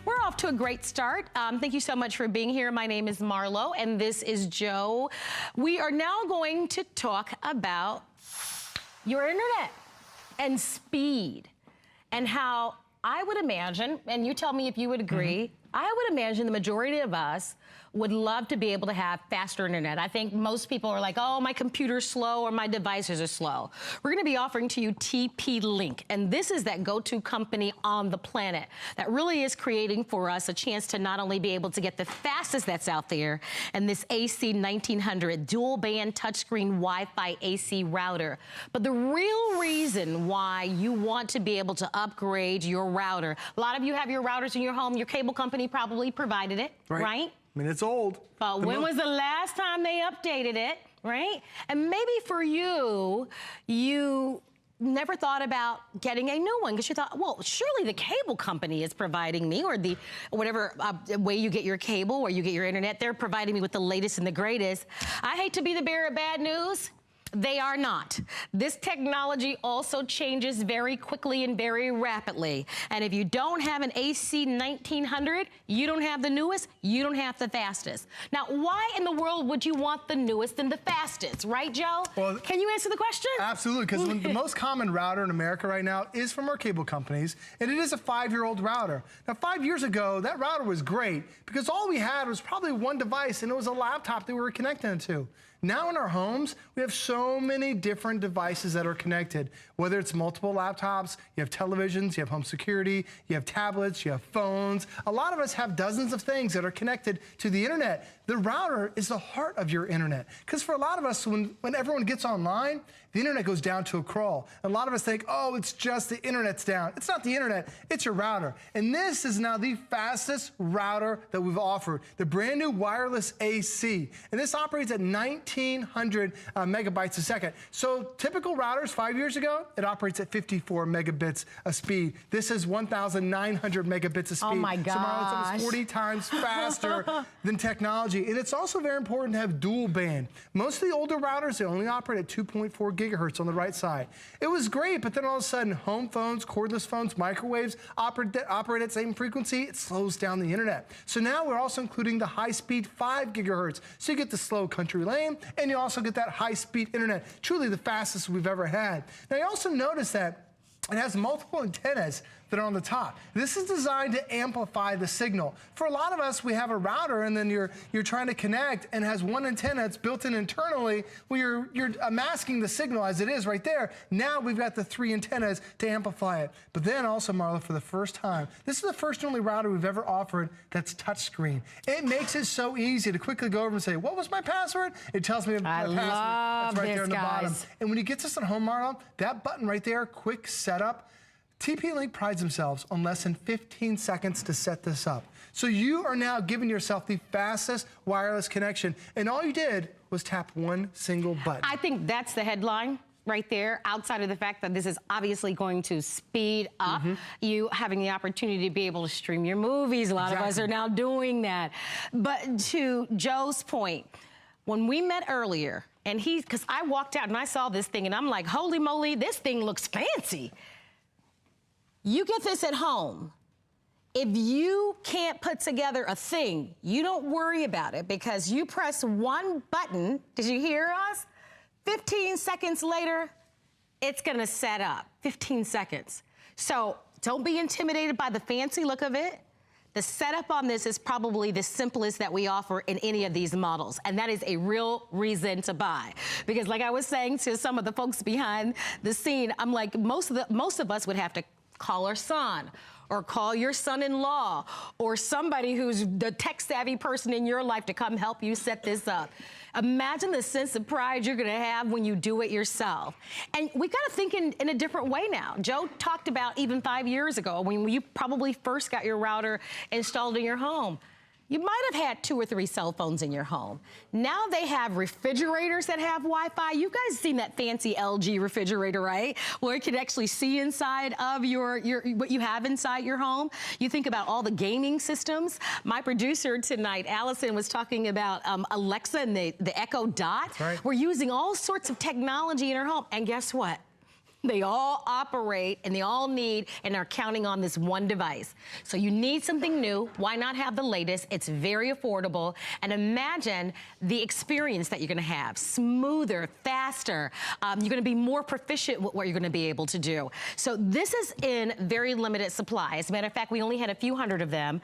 We're off to a great start. Thank you so much for being here. My name is Marlo, and this is Joe. We are now going to talk about your internet and speed and how I would imagine, and you tell me if you would agree, I would imagine the majority of us would love to be able to have faster internet. I think most people are like, oh, my computer's slow or my devices are slow. We're gonna be offering to you TP-LINK, and this is that go-to company on the planet that really is creating for us a chance to not only be able to get the fastest that's out there and this AC1900 dual band touchscreen Wi-Fi AC router, but the real reason why you want to be able to upgrade your router. A lot of you have your routers in your home, your cable company probably provided it, right? I mean, it's old. But when was the last time they updated it, right? And maybe for you, you never thought about getting a new one because you thought, well, surely the cable company is providing me, or the whatever way you get your cable or you get your internet, they're providing me with the latest and the greatest. I hate to be the bearer of bad news. They are not. This technology also changes very quickly and very rapidly. And if you don't have an AC1900, you don't have the newest, you don't have the fastest. Now, why in the world would you want the newest and the fastest, right, Joe? Well, can you answer the question? Absolutely, because the most common router in America right now is from our cable companies, and it is a 5-year-old router. Now, 5 years ago, that router was great because all we had was probably one device, and it was a laptop that we were connecting it to. Now in our homes, we have so many different devices that are connected, whether it's multiple laptops, you have televisions, you have home security, you have tablets, you have phones. A lot of us have dozens of things that are connected to the internet. The router is the heart of your internet. Because for a lot of us, when everyone gets online, the internet goes down to a crawl. And a lot of us think, oh, it's just the internet's down. It's not the internet, it's your router. And this is now the fastest router that we've offered, the brand new wireless AC. And this operates at 1900 megabytes a second. So typical routers 5 years ago, it operates at 54 megabits of speed. This is 1,900 megabits of speed. Oh my gosh. So Marlo, it's almost 40 times faster than technology. And it's also very important to have dual band. Most of the older routers, they only operate at 2.4 gigahertz on the right side. It was great, but then all of a sudden, home phones, cordless phones, microwaves operate at the same frequency. It slows down the internet. So now we're also including the high-speed 5 gigahertz. So you get the slow country lane, and you also get that high-speed internet, truly the fastest we've ever had. Now you also notice that it has multiple antennas that are on the top. This is designed to amplify the signal. For a lot of us, we have a router and then you're trying to connect and has one antenna that's built in internally. Well, you're masking the signal as it is right there. Now we've got the 3 antennas to amplify it. But then also, Marla, for the first time, this is the first and only router we've ever offered that's touchscreen. It makes it so easy to quickly go over and say, what was my password? It tells me my password. That's right there on the bottom. And when you get this at home, Marla, that button right there, quick setup, TP-LINK prides themselves on less than 15 seconds to set this up. So you are now giving yourself the fastest wireless connection, and all you did was tap one single button. I think that's the headline right there, outside of the fact that this is obviously going to speed up you having the opportunity to be able to stream your movies. A lot of us are now doing that. But to Joe's point, when we met earlier, and because I walked out and I saw this thing and I'm like, holy moly, this thing looks fancy. You get this at home. If you can't put together a thing, you don't worry about it because you press one button. Did you hear us? 15 seconds later, it's gonna set up. 15 seconds. So don't be intimidated by the fancy look of it. The setup on this is probably the simplest that we offer in any of these models, and that is a real reason to buy. Because like I was saying to some of the folks behind the scene, I'm like, most of us would have to call our son, or call your son-in-law, or somebody who's the tech-savvy person in your life to come help you set this up. Imagine the sense of pride you're gonna have when you do it yourself. And we gotta think in a different way now. Joe talked about even 5 years ago, when you probably first got your router installed in your home. You might have had 2 or 3 cell phones in your home. Now they have refrigerators that have Wi-Fi. You guys seen that fancy LG refrigerator, right? Where it can actually see inside of what you have inside your home. You think about all the gaming systems. My producer tonight, Allison, was talking about Alexa and the Echo Dot. Right. We're using all sorts of technology in our home. And guess what? They all operate and they all need and are counting on this one device. So you need something new. Why not have the latest? It's very affordable. And imagine the experience that you're going to have. Smoother, faster. You're going to be more proficient with what you're going to be able to do. So this is in very limited supply. As a matter of fact, we only had a few hundred of them.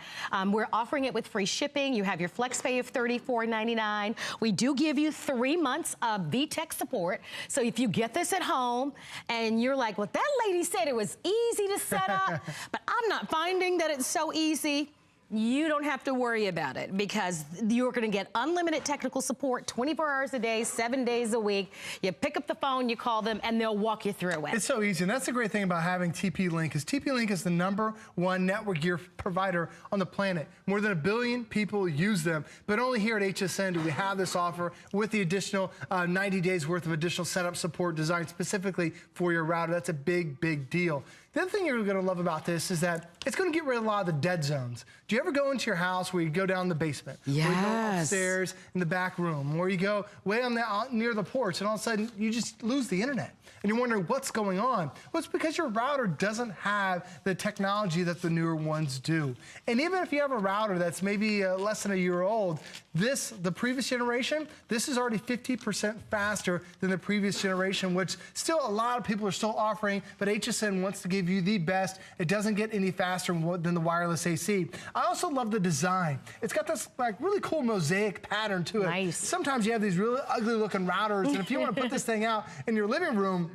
We're offering it with free shipping. You have your flex pay of $34.99. We do give you 3 months of VTech support. So if you get this at home and you're like, well, that lady said it was easy to set up, but I'm not finding that it's so easy. You don't have to worry about it because you're going to get unlimited technical support 24 hours a day, 7 days a week. You pick up the phone, you call them, and they'll walk you through it. It's so easy, and that's the great thing about having TP-LINK is TP-LINK is the #1 network gear provider on the planet. More than 1 billion people use them, but only here at HSN do we have this offer with the additional 90 days worth of additional setup support designed specifically for your router. That's a big, big deal. The other thing you're going to love about this is that it's going to get rid of a lot of the dead zones. Do you ever go into your house where you go down the basement? Yes. Or you go upstairs in the back room? Or you go way on near the porch and all of a sudden you just lose the internet? And you're wondering what's going on? Well, it's because your router doesn't have the technology that the newer ones do. And even if you have a router that's maybe less than a year old, the previous generation, this is already 50% faster than the previous generation, which still a lot of people are still offering, but HSN wants to give you the best. It doesn't get any faster than the wireless AC. I also love the design. It's got this like really cool mosaic pattern to it. Nice. Sometimes you have these really ugly looking routers, and if you want to put this thing out in your living room,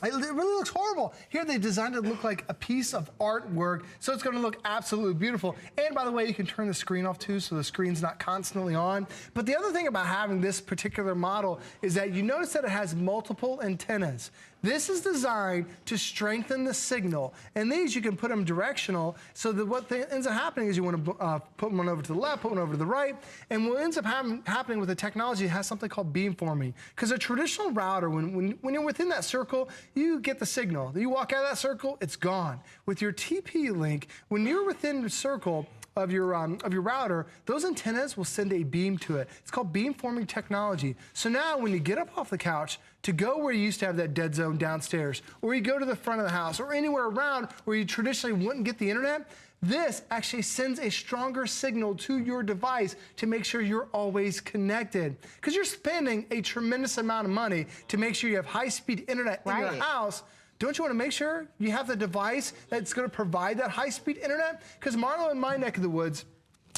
it really looks horrible. Here they designed it to look like a piece of artwork, so it's going to look absolutely beautiful. And by the way, you can turn the screen off too, so the screen's not constantly on. But the other thing about having this particular model is that you notice that it has multiple antennas. This is designed to strengthen the signal. And these, you can put them directional, so that what ends up happening is you want to put one over to the left, put one over to the right. And what ends up happening with the technology, it has something called beamforming. Because a traditional router, when you're within that circle, you get the signal. You walk out of that circle, it's gone. With your TP-LINK, when you're within the circle of your router, those antennas will send a beam to it. It's called beamforming technology. So now when you get up off the couch to go where you used to have that dead zone downstairs, or you go to the front of the house, or anywhere around where you traditionally wouldn't get the internet, this actually sends a stronger signal to your device to make sure you're always connected. Because you're spending a tremendous amount of money to make sure you have high-speed internet in your house. Don't you want to make sure you have the device that's going to provide that high-speed internet? Because Marlo in my neck of the woods,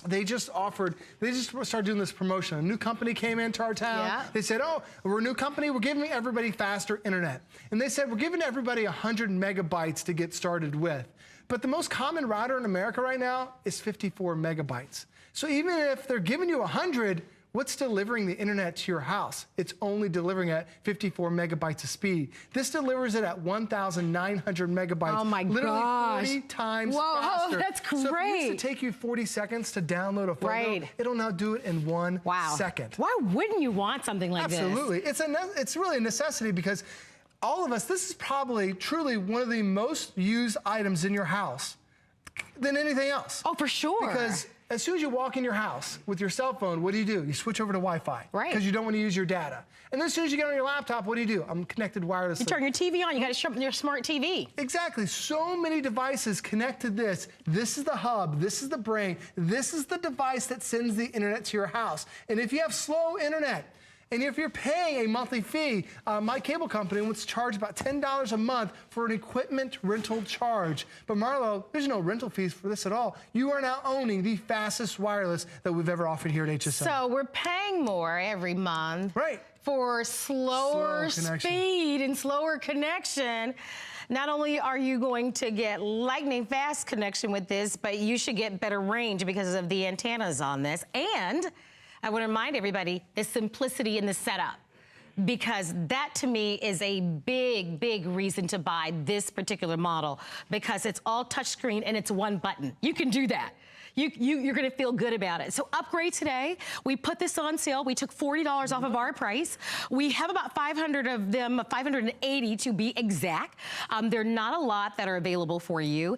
they just started doing this promotion. A new company came into our town. Yeah. They said, oh, we're a new company. We're giving everybody faster internet. And they said, we're giving everybody 100 megabytes to get started with. But the most common router in America right now is 54 megabytes. So even if they're giving you 100, what's delivering the internet to your house? It's only delivering at 54 megabytes of speed. This delivers it at 1,900 megabytes. Oh my literally gosh. 40 times Whoa, faster. that's great. So if it used to take you 40 seconds to download a photo, it'll now do it in 1 second. Why wouldn't you want something like this? Absolutely. It's really a necessity because all of us, this is probably truly one of the most used items in your house than anything else. Oh, for sure. Because as soon as you walk in your house with your cell phone, what do? You switch over to Wi-Fi. Right. Because you don't want to use your data. And then as soon as you get on your laptop, what do? I'm connected wirelessly. You turn your TV on, you got to show your smart TV. Exactly. So many devices connect to this. This is the hub. This is the brain. This is the device that sends the internet to your house. And if you have slow internet, and if you're paying a monthly fee, my cable company wants to charge about $10 a month for an equipment rental charge. But Marlo, there's no rental fees for this at all. You are now owning the fastest wireless that we've ever offered here at HSN. So we're paying more every month. Right. For slower speed and slower connection. Not only are you going to get lightning fast connection with this, but you should get better range because of the antennas on this. And I want to remind everybody the simplicity in the setup, because that to me is a big, big reason to buy this particular model, because it's all touchscreen and it's one button. You can do that. you're going to feel good about it. So upgrade today. We put this on sale. We took $40 off of our price. We have about 500 of them, 580 to be exact. There are not a lot that are available for you.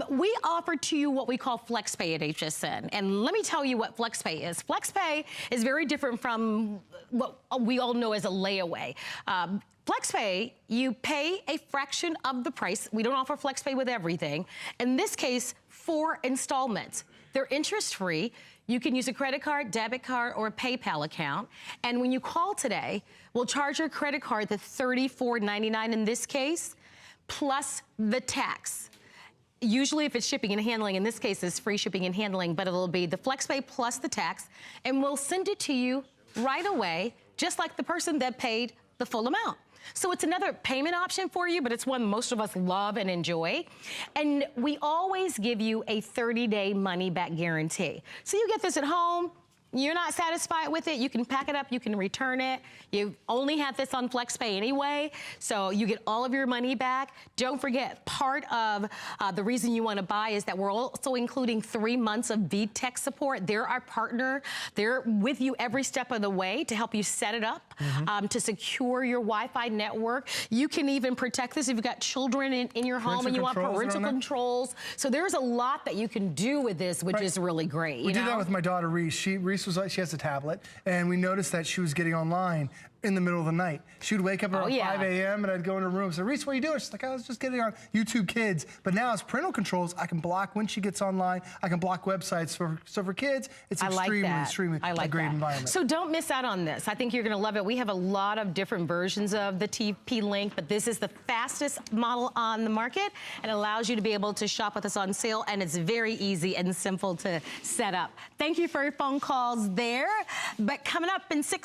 We offer to you what we call FlexPay at HSN. And let me tell you what FlexPay is. FlexPay is very different from what we all know as a layaway. FlexPay, you pay a fraction of the price. We don't offer FlexPay with everything. In this case, 4 installments. They're interest-free. You can use a credit card, debit card, or a PayPal account. And when you call today, we'll charge your credit card the $34.99 in this case, plus the tax. Usually if it's shipping and handling, in this case it's free shipping and handling, but it'll be the FlexPay plus the tax, and we'll send it to you right away, just like the person that paid the full amount. So it's another payment option for you, but it's one most of us love and enjoy. And we always give you a 30-day money-back guarantee. So you get this at home, you're not satisfied with it, you can pack it up, you can return it. You only have this on FlexPay anyway, so you get all of your money back. Don't forget, part of the reason you want to buy is that we're also including 3 months of VTech support. They're our partner. They're with you every step of the way to help you set it up, to secure your Wi-Fi network. You can even protect this if you've got children in your home and you want parental controls. So there's a lot that you can do with this, which is really great. We did that with my daughter, Reese. Reese was like, she has a tablet, and we noticed that she was getting online in the middle of the night. She would wake up around 5 a.m. and I'd go in her room. So, Reese, what are you doing? She's like, I was just getting on YouTube Kids. But now as parental controls, I can block when she gets online. I can block websites. So for kids, it's extremely a great environment. So don't miss out on this. I think you're going to love it. We have a lot of different versions of the TP-Link, but this is the fastest model on the market and allows you to be able to shop with us on sale, and it's very easy and simple to set up. Thank you for your phone calls there. But coming up in 6